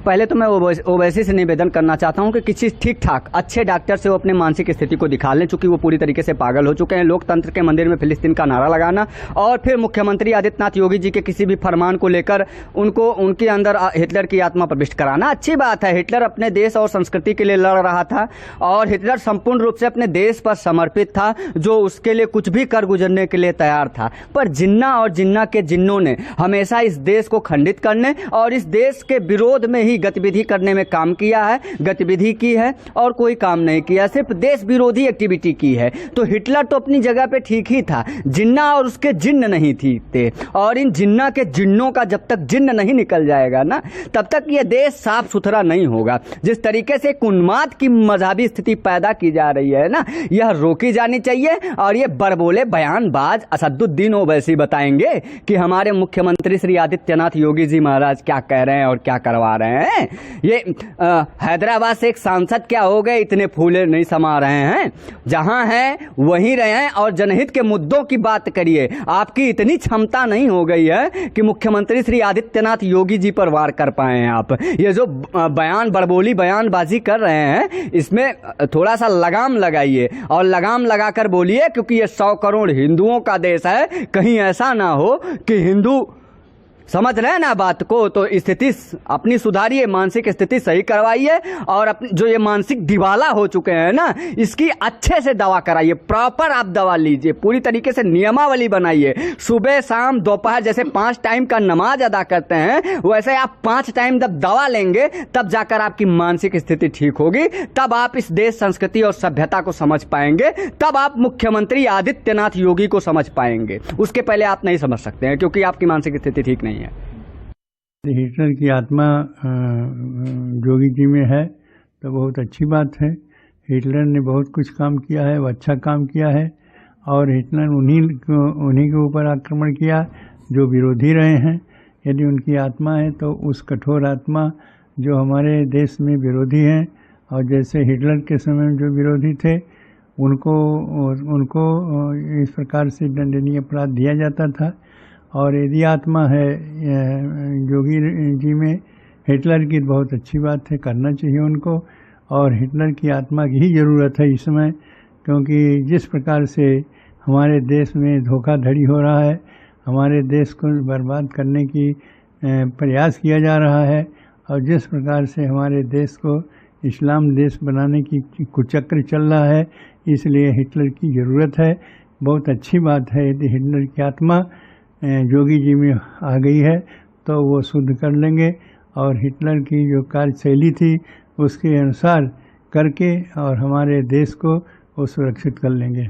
पहले तो मैं ओवैसी से निवेदन करना चाहता हूं कि किसी ठीक ठाक अच्छे डॉक्टर से वो अपने मानसिक स्थिति को दिखा लें, चूंकि वो पूरी तरीके से पागल हो चुके हैं। लोकतंत्र के मंदिर में फिलिस्तीन का नारा लगाना और फिर मुख्यमंत्री आदित्यनाथ योगी जी के किसी भी फरमान को लेकर उनके अंदर हिटलर की आत्मा प्रविष्ट कराना अच्छी बात है। हिटलर अपने देश और संस्कृति के लिए लड़ रहा था और हिटलर संपूर्ण रूप से अपने देश पर समर्पित था, जो उसके लिए कुछ भी कर गुजरने के लिए तैयार था। पर जिन्ना और जिन्ना के जिन्नों ने हमेशा इस देश को खंडित करने और इस देश के विरोध में ही गतिविधि करने में काम किया है, गतिविधि की है और कोई काम नहीं किया, सिर्फ देश विरोधी एक्टिविटी की है। तो हिटलर तो अपनी जगह पे ठीक ही था, जिन्ना और उसके जिन्न नहीं थे। और इन जिन्ना के जिन्नों का जब तक जिन्न नहीं निकल जाएगा ना, तब तक ये देश साफ सुथरा नहीं होगा। जिस तरीके से उन्माद की मजहबी स्थिति पैदा की जा रही है ना, यह रोकी जानी चाहिए। और ये बड़बोले बयानबाज असदुद्दीन ओवैसी बताएंगे कि हमारे मुख्यमंत्री श्री आदित्यनाथ योगी जी महाराज क्या कह रहे हैं और क्या करवा रहे हैं। ये हैदराबाद से एक सांसद क्या हो गए, इतने फूले नहीं समा रहे हैं, जहां हैं वहीं रहें और जनहित के मुद्दों की बात करिए। आपकी इतनी क्षमता नहीं हो गई है कि मुख्यमंत्री श्री आदित्यनाथ योगी जी पर वार कर पाए हैं आप। ये जो बड़बोली बयानबाजी कर रहे हैं, इसमें थोड़ा सा लगाम लगाइए और लगाम लगाकर बोलिए, क्योंकि ये 100 करोड़ हिंदुओं का देश है। कहीं ऐसा ना हो कि हिंदू समझ रहे हैं ना बात को, तो स्थिति अपनी सुधारिए, मानसिक स्थिति सही करवाइए और अपनी जो ये मानसिक दिवाला हो चुके हैं ना, इसकी अच्छे से दवा कराइए। प्रॉपर आप दवा लीजिए, पूरी तरीके से नियमावली बनाइए। सुबह शाम दोपहर जैसे 5 टाइम का नमाज अदा करते हैं, वैसे आप 5 टाइम जब दवा लेंगे तब जाकर आपकी मानसिक स्थिति ठीक होगी। तब आप इस देश संस्कृति और सभ्यता को समझ पाएंगे, तब आप मुख्यमंत्री आदित्यनाथ योगी को समझ पाएंगे। उसके पहले आप नहीं समझ सकते हैं, क्योंकि आपकी मानसिक स्थिति ठीक नहीं है। हिटलर की आत्मा योगी जी में है तो बहुत अच्छी बात है। हिटलर ने बहुत कुछ काम किया है, वो अच्छा काम किया है। और हिटलर उन्हीं के ऊपर आक्रमण किया जो विरोधी रहे हैं। यदि उनकी आत्मा है तो उस कठोर आत्मा जो हमारे देश में विरोधी हैं, और जैसे हिटलर के समय में जो विरोधी थे उनको इस प्रकार से दंडनीय अपराध दिया जाता था। और यदि आत्मा है योगी जी में हिटलर की, बहुत अच्छी बात है, करना चाहिए उनको। और हिटलर की आत्मा की ही ज़रूरत है इस समय, क्योंकि जिस प्रकार से हमारे देश में धोखाधड़ी हो रहा है, हमारे देश को बर्बाद करने की प्रयास किया जा रहा है, और जिस प्रकार से हमारे देश को इस्लाम देश बनाने की कुचक्र चल रहा है, इसलिए हिटलर की ज़रूरत है। बहुत अच्छी बात है यदि हिटलर की आत्मा योगी जी में आ गई है तो वो शुद्ध कर लेंगे और हिटलर की जो कार्यशैली थी उसके अनुसार करके और हमारे देश को वो सुरक्षित कर लेंगे।